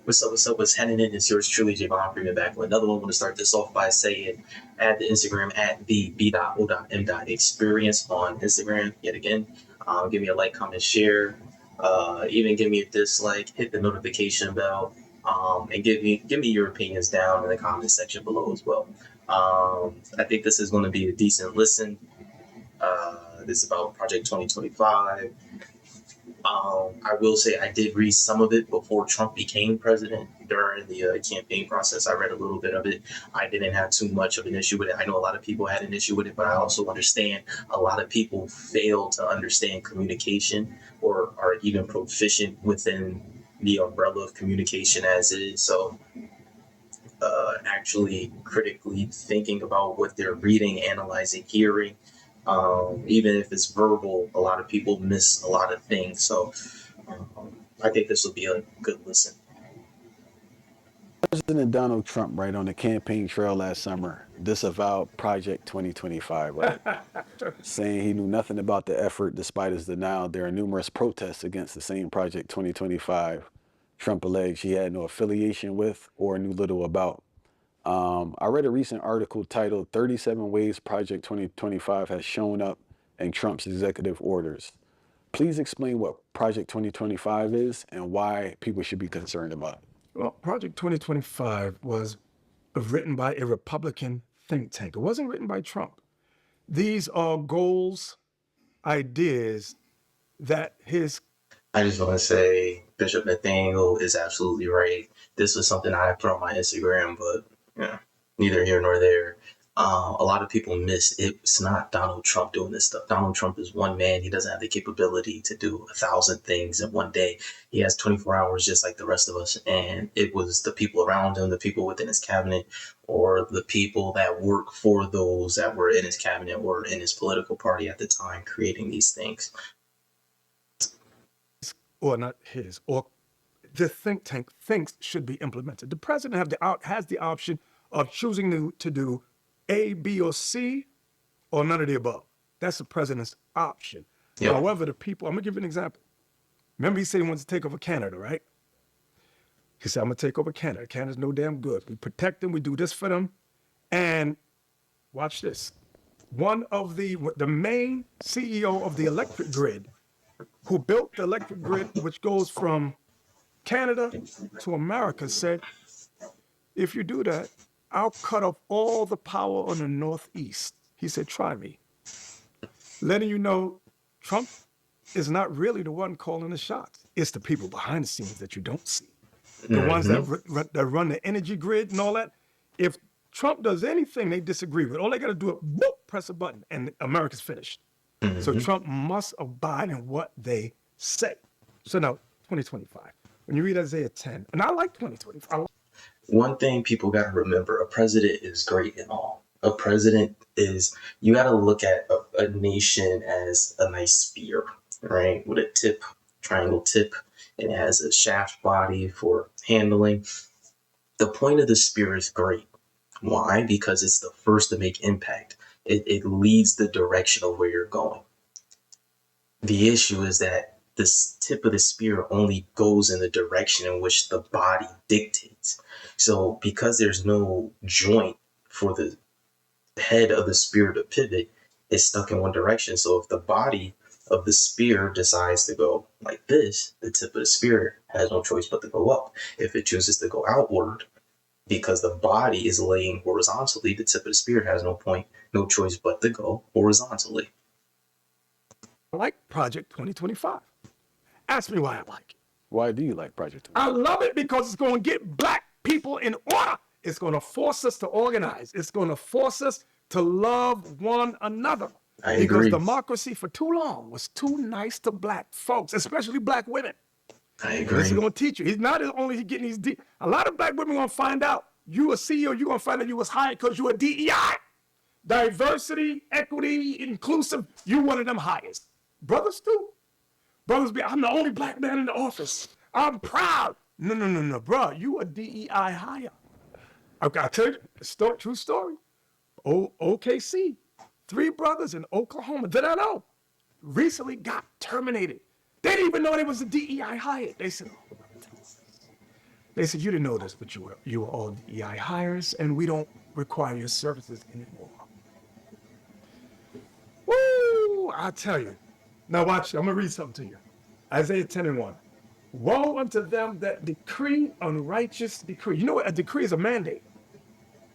What's up? What's up? What's happening? It's yours truly, Javon Freeman, back with another one. I'm going to start this off by saying add the Instagram at the b.o.m. experience on Instagram yet again. Give me a like, comment, share. Even give me a dislike, hit the notification bell, and give me your opinions down in the comment section below as well. I think this is going to be a decent listen. This is about Project 2025. I will say I did read some of it before Trump became president during the campaign process. I read a little bit of it. I didn't have too much of an issue with it. I know a lot of people had an issue with it, but I also understand a lot of people fail to understand communication or are even proficient within the umbrella of communication as it is. So actually critically thinking about what they're reading, analyzing, hearing, even if it's verbal, a lot of people miss a lot of things. So I think this will be a good listen. President Donald Trump, right, on the campaign trail last summer, disavowed Project 2025, right? Saying he knew nothing about the effort despite his denial. There are numerous protests against the same Project 2025 Trump alleged he had no affiliation with or knew little about. I read a recent article titled 37 Ways Project 2025 Has Shown Up in Trump's Executive Orders. Please explain what Project 2025 is and why people should be concerned about it. Well, Project 2025 was written by a Republican think tank. It wasn't written by Trump. These are goals, ideas that his. I just want to say Bishop Nathaniel is absolutely right. This was something I put on my Instagram, but neither here nor there. A lot of people miss it's not Donald Trump doing this stuff. Donald Trump is one man. He doesn't have the capability to do 1,000 things in one day. He has 24 hours just like the rest of us. And it was the people around him, the people within his cabinet, or the people that work for those that were in his cabinet or in his political party at the time creating these things. Or not his, or the think tank thinks should be implemented. The president has the option of choosing to do A, B, or C, or none of the above. That's the president's option. Yep. However, the people, I'm gonna give you an example. Remember he said he wants to take over Canada, right? He said, I'm gonna take over Canada. Canada's no damn good. We protect them, we do this for them. And watch this. One of the main CEO of the electric grid, who built the electric grid, which goes from Canada to America, said, if you do that, I'll cut off all the power on the Northeast. He said, try me. Letting you know, Trump is not really the one calling the shots. It's the people behind the scenes that you don't see. The ones that run the energy grid and all that. If Trump does anything they disagree with, all they got to do is boop, press a button, and America's finished. So Trump must abide in what they say. So now, 2025. When you read Isaiah 10, and I like 2025. One thing people got to remember, a president is great and all. A president is, you got to look at a nation as a nice spear, right? With a tip, triangle tip, and it has a shaft body for handling. The point of the spear is great. Why? Because it's the first to make impact. It leads the direction of where you're going. The issue is that this tip of the spear only goes in the direction in which the body dictates. So because there's no joint for the head of the spear to pivot, it's stuck in one direction. So if the body of the spear decides to go like this, the tip of the spear has no choice but to go up. If it chooses to go outward, because the body is laying horizontally, the tip of the spear has no choice but to go horizontally. I like Project 2025. Ask me why I like it. Why do you like Project 2025? I love it because it's going to get black people in order. It's going to force us to organize. It's going to force us to love one another. I agree. Because democracy for too long was too nice to black folks, especially black women. I agree. This is going to teach you. He's not only getting these deep. A lot of black women going to find out you a CEO, you're going to find out you was hired because you a DEI. Diversity, equity, inclusive, you one of them highest. Brothers too. Brothers be, I'm the only black man in the office. I'm proud. No, bro, you a DEI hire. Okay, I'll tell you, true story. OKC, 3 brothers in Oklahoma that I know recently got terminated. They didn't even know they was a DEI hire. They said, They said, you didn't know this, but you were all DEI hires, and we don't require your services anymore. Woo! I tell you. Now watch, I'm going to read something to you. Isaiah 10:1. Woe unto them that decree unrighteous decree. You know what? A decree is a mandate.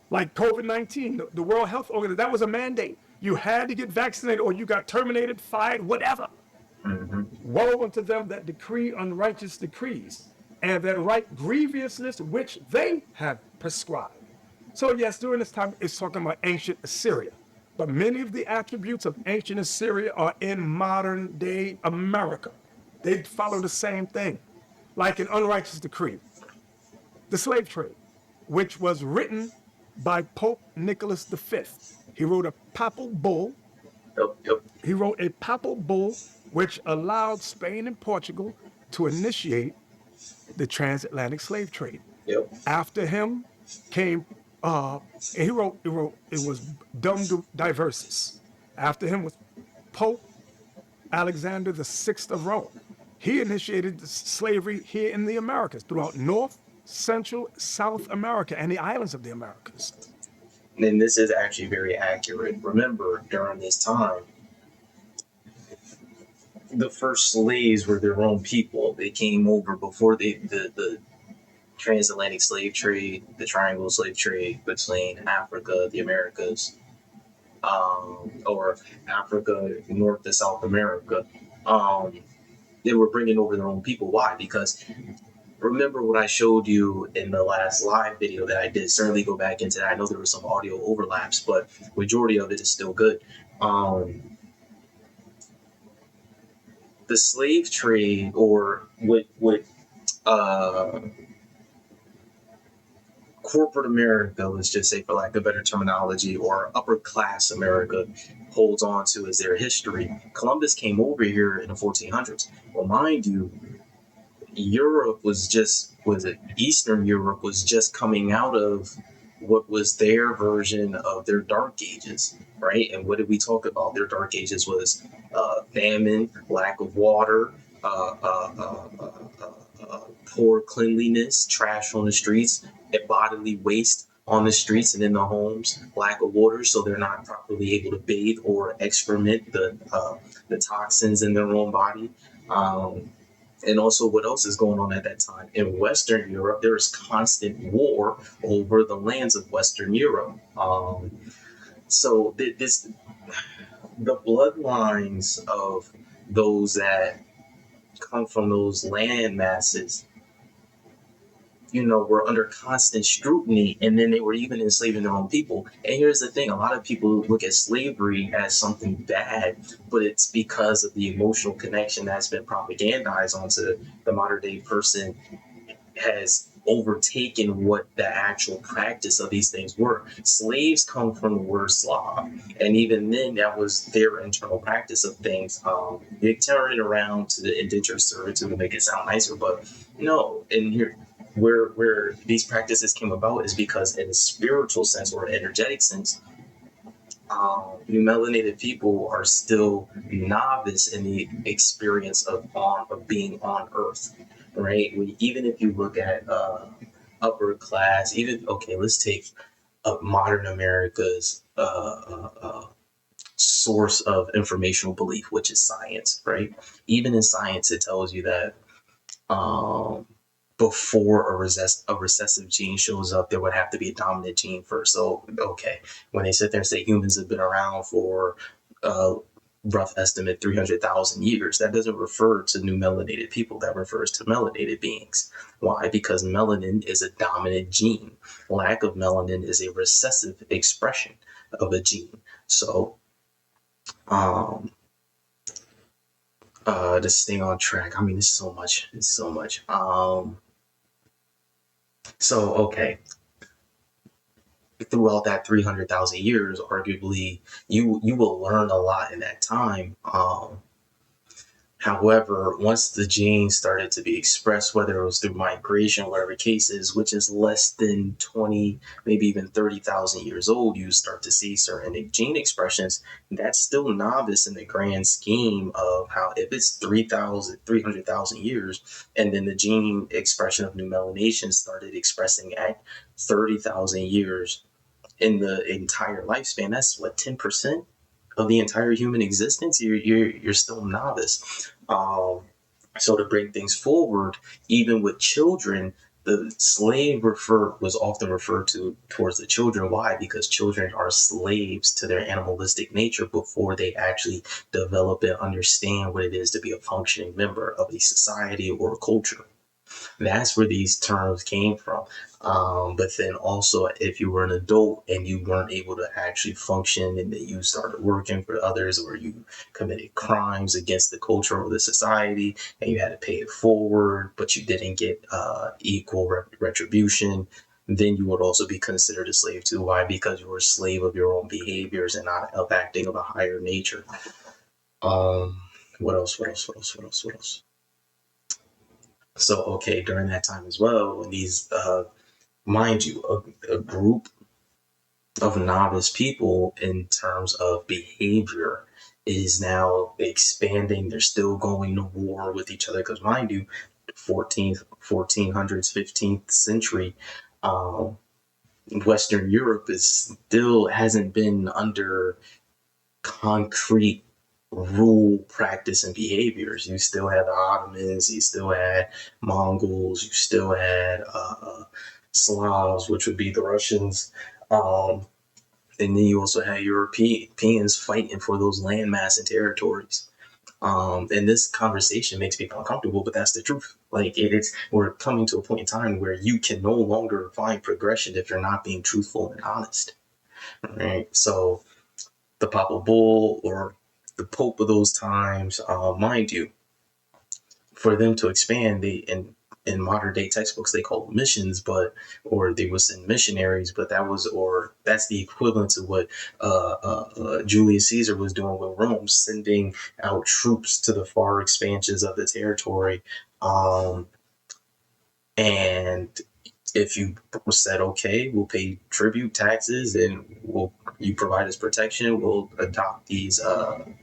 Like COVID-19, the World Health Organization, that was a mandate. You had to get vaccinated or you got terminated, fired, whatever. Mm-hmm. Woe unto them that decree unrighteous decrees, and that write grievousness which they have prescribed. So yes, during this time, it's talking about ancient Assyria. But many of the attributes of ancient Assyria are in modern day America. They follow the same thing, like an unrighteous decree. The slave trade, which was written by Pope Nicholas V. He wrote a papal bull. Yep, yep, He wrote a papal bull which allowed Spain and Portugal to initiate the transatlantic slave trade. yep. After him came, he wrote, it was Dum Diversus. After him was Pope Alexander VI of Rome. He initiated slavery here in the Americas, throughout North, Central, South America, and the islands of the Americas. And this is actually very accurate. Remember, during this time, the first slaves were their own people. They came over before the transatlantic slave trade, the triangle slave trade between Africa, the Americas, or Africa, North to South America. They were bringing over their own people. Why? Because remember what I showed you in the last live video that I did. Certainly go back into that. I know there were some audio overlaps, but majority of it is still good. The slave trade, or what corporate America, let's just say for lack of better terminology, or upper class America holds on to as their history. Columbus came over here in the 1400s. Well, mind you, Eastern Europe was just coming out of what was their version of their dark ages, right? And what did we talk about? Their dark ages was famine, lack of water, poor cleanliness, trash on the streets, bodily waste on the streets and in the homes, lack of water, so they're not properly able to bathe or excrement the toxins in their own body. And also, what else is going on at that time? In Western Europe, there is constant war over the lands of Western Europe. So the bloodlines of those that come from those land masses, were under constant scrutiny, and then they were even enslaving their own people. And here's the thing: a lot of people look at slavery as something bad, but it's because of the emotional connection that's been propagandized onto the modern day person has overtaken what the actual practice of these things were. Slaves come from the word Slav, and even then, that was their internal practice of things. They turn it around to the indentured servitude to make it sound nicer, but no. And here, where these practices came about is because, in a spiritual sense or an energetic sense, melanated people are still novice in the experience of being on Earth, right? Even if you look at upper class, let's take modern America's source of informational belief, which is science, right? Even in science, it tells you that before a recessive gene shows up, there would have to be a dominant gene first. So, okay, when they sit there and say humans have been around for rough estimate 300,000 years, that doesn't refer to new melanated people. That refers to melanated beings. Why? Because melanin is a dominant gene. Lack of melanin is a recessive expression of a gene. So, to stay on track, I mean, it's so much. So, okay, throughout that 300,000 years, arguably, you will learn a lot in that time. However, once the genes started to be expressed, whether it was through migration, whatever cases, which is less than 20, maybe even 30,000 years old, you start to see certain gene expressions. That's still novice in the grand scheme of how, if it's 300,000 years, and then the gene expression of new melanation started expressing at 30,000 years in the entire lifespan, that's what, 10% of the entire human existence. You're still novice. So to bring things forward, even with children, the slave was often referred to towards the children. Why? Because children are slaves to their animalistic nature before they actually develop and understand what it is to be a functioning member of a society or a culture. That's where these terms came from. But then also, if you were an adult and you weren't able to actually function, and that you started working for others, or you committed crimes against the culture or the society, and you had to pay it forward, but you didn't get equal retribution, then you would also be considered a slave too. Why? Because you were a slave of your own behaviors and not of acting of a higher nature. Um, what else? What else? What else? What else? What else? So, okay, during that time as well, when these, mind you, a group of novice people in terms of behavior is now expanding. They're still going to war with each other because, mind you, 1400s, 15th century, um, Western Europe is still hasn't been under concrete rule, practice, and behaviors. You still had the Ottomans, you still had Mongols, you still had Slavs, which would be the Russians. And then you also had Europeans fighting for those landmass and territories. And this conversation makes people uncomfortable, but that's the truth. Like we're coming to a point in time where you can no longer find progression if you're not being truthful and honest. Right. So the Papa Bull or the Pope of those times, mind you, for them to expand, in modern day textbooks they call them missions, or they would send missionaries, but that's the equivalent to what Julius Caesar was doing with Rome, sending out troops to the far expansions of the territory. And if you said, okay, we'll pay tribute, taxes, and you provide us protection, we'll adopt these um,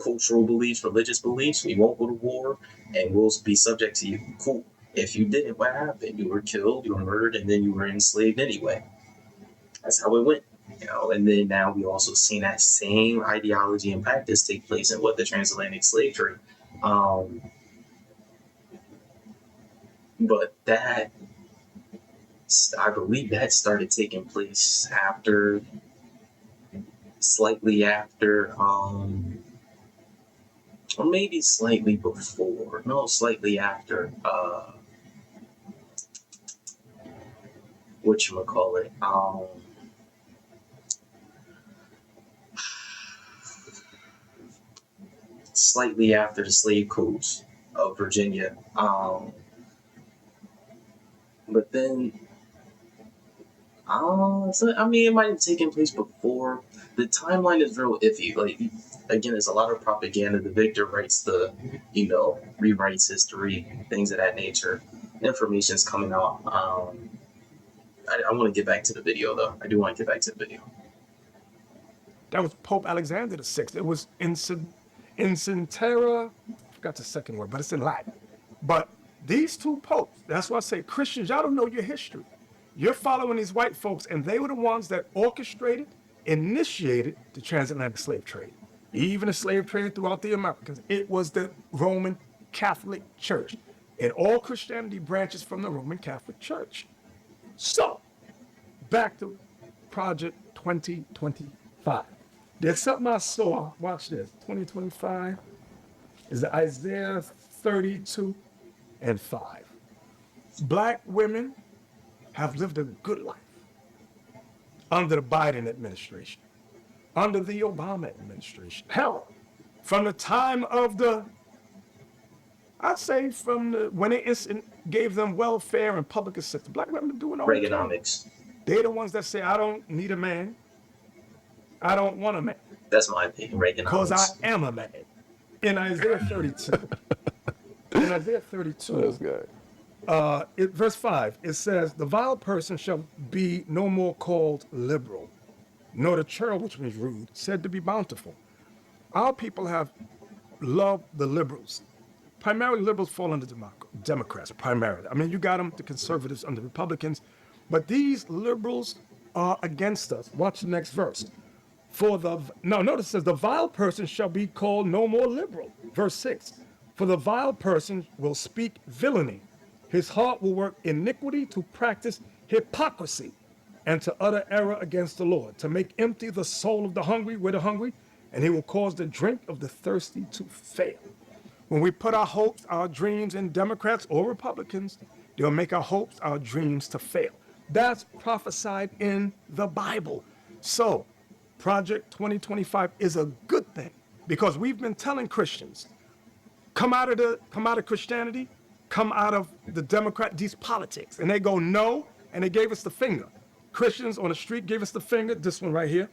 cultural beliefs, religious beliefs, we won't go to war, and we'll be subject to you. Cool. If you didn't, what happened? You were killed, you were murdered, and then you were enslaved anyway. That's how it went. And then now we also seen that same ideology and practice take place in what the transatlantic slave trade. Um, but that, I believe that started taking place slightly after, or maybe slightly before. No, slightly after. Whatchamacallit? Slightly after the slave codes of Virginia. But then, so, I mean, it might have taken place before. The timeline is real iffy. Like, again, there's a lot of propaganda. The victor rewrites history, things of that nature. Information's coming out. I want to get back to the video, though. I do want to get back to the video. That was Pope Alexander VI. It was Incentera, I forgot the second word, but it's in Latin. But these two popes, that's why I say, Christians, y'all don't know your history. You're following these white folks, and they were the ones that orchestrated, initiated the transatlantic slave trade. Even the slave trade throughout the Americas. It was the Roman Catholic Church. And all Christianity branches from the Roman Catholic Church. So, back to Project 2025. There's something I saw. Watch this. 2025 is Isaiah 32 and 5. Black women have lived a good life under the Biden administration, under the Obama administration. Hell, from the time of I'd say when it gave them welfare and public assistance, black women are doing okay. Reaganomics. They're the ones that say, I don't need a man. I don't want a man. That's my opinion. Because I Reaganomics. am a man. in Isaiah 32. In Isaiah 32. That's good. Verse 5, it says, the vile person shall be no more called liberal, nor the churl, which means rude, said to be bountiful. Our people have loved the liberals. Primarily, liberals fall under Democrats, primarily. I mean, you got them, the conservatives under Republicans, but these liberals are against us. Watch the next verse. Notice it says, the vile person shall be called no more liberal. Verse 6, for the vile person will speak villainy. His heart will work iniquity to practice hypocrisy and to utter error against the Lord, to make empty the soul of the hungry with the hungry, and he will cause the drink of the thirsty to fail. When we put our hopes, our dreams in Democrats or Republicans, they'll make our hopes, our dreams to fail. That's prophesied in the Bible. So, Project 2025 is a good thing because we've been telling Christians, come out of Christianity, come out of the these politics. And they go, no, and they gave us the finger. Christians on the street gave us the finger, this one right here,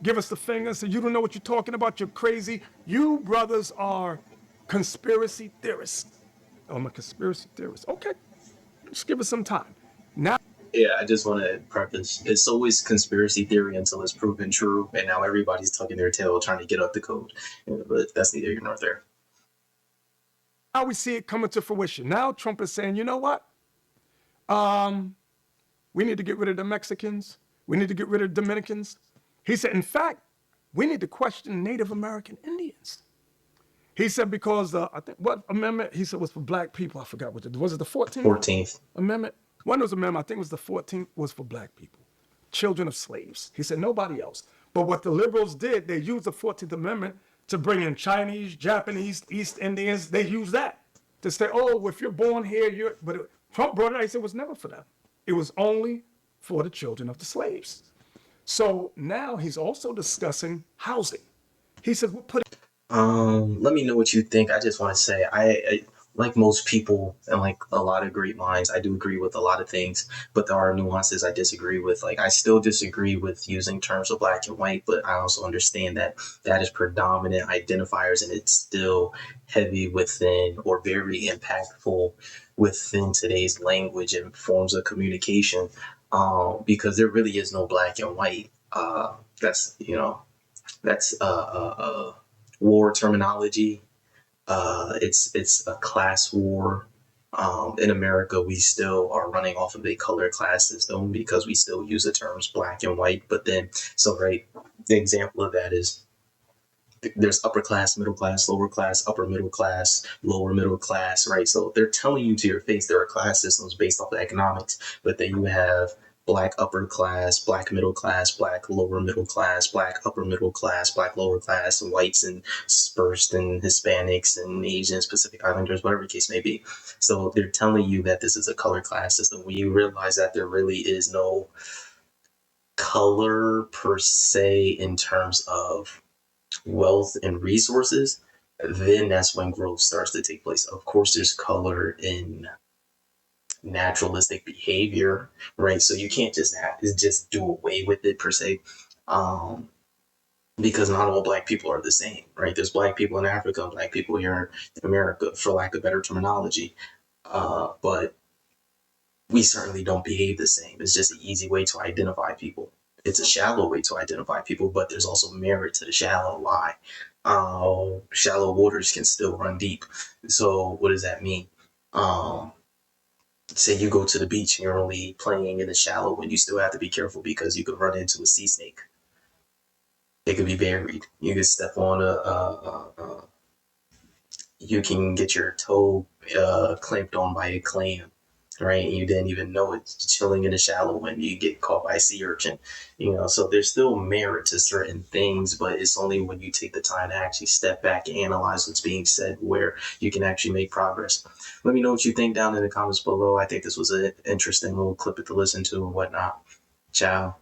give us the finger, say, you don't know what you're talking about, you're crazy. You brothers are conspiracy theorists. Oh, I'm a conspiracy theorist. Okay, just give us some time. Now, Yeah, I just want to preface, it's always conspiracy theory until it's proven true, and now everybody's tugging their tail trying to get up the code. But that's neither here nor there. we see it coming to fruition. Now Trump is saying, you know what? We need to get rid of the Mexicans. We need to get rid of the Dominicans. He said, in fact, we need to question Native American Indians. He said, because I think what amendment he said was for black people. I forgot what was it, the 14th? 14th. Amendment. One was amendment, I think it was the 14th, was for black people, children of slaves. He said nobody else. But what the liberals did, they used the 14th Amendment to bring in Chinese, Japanese, East Indians. They used that to say, oh, if you're born here, but Trump brought it out. He said it was never for them. It was only for the children of the slaves. So now he's also discussing housing. He said, we'll put it. Let me know what you think. I just want to say, I like most people and like a lot of great minds, I do agree with a lot of things, but there are nuances I disagree with. Like, I still disagree with using terms of black and white, but I also understand that that is predominant identifiers and it's still heavy within or very impactful within today's language and forms of communication, because there really is no black and white. That's, that's war terminology. It's a class war. In America, we still are running off of a color class system because we still use the terms black and white. But then, so right, the example of that is there's upper class, middle class, lower class, upper middle class, lower middle class, right? So they're telling you to your face there are class systems based off of economics, but then you have black upper class, black middle class, black lower middle class, black upper middle class, black lower class, and whites and dispersed and Hispanics and Asians, Pacific Islanders, whatever the case may be. So they're telling you that this is a color class system when you realize that there really is no color per se in terms of wealth and resources. Then that's when growth starts to take place. Of course, there's color in naturalistic behavior, right? So you can't just do away with it per se, because not all black people are the same, right? There's black people in Africa, black people here in America, for lack of better terminology, but we certainly don't behave the same. It's just an easy way to identify people. It's a shallow way to identify people, but there's also merit to the shallow lie. Shallow waters can still run deep. So what does that mean? Say you go to the beach and you're only playing in the shallow and you still have to be careful because you could run into a sea snake. It could be buried. You could step on you can get your toe clamped on by a clam, right? And you didn't even know it, chilling in the shallow and you get caught by a sea urchin, so there's still merit to certain things, but it's only when you take the time to actually step back and analyze what's being said where you can actually make progress. Let me know what you think down in the comments below. I think this was an interesting little clip to listen to and whatnot. Ciao.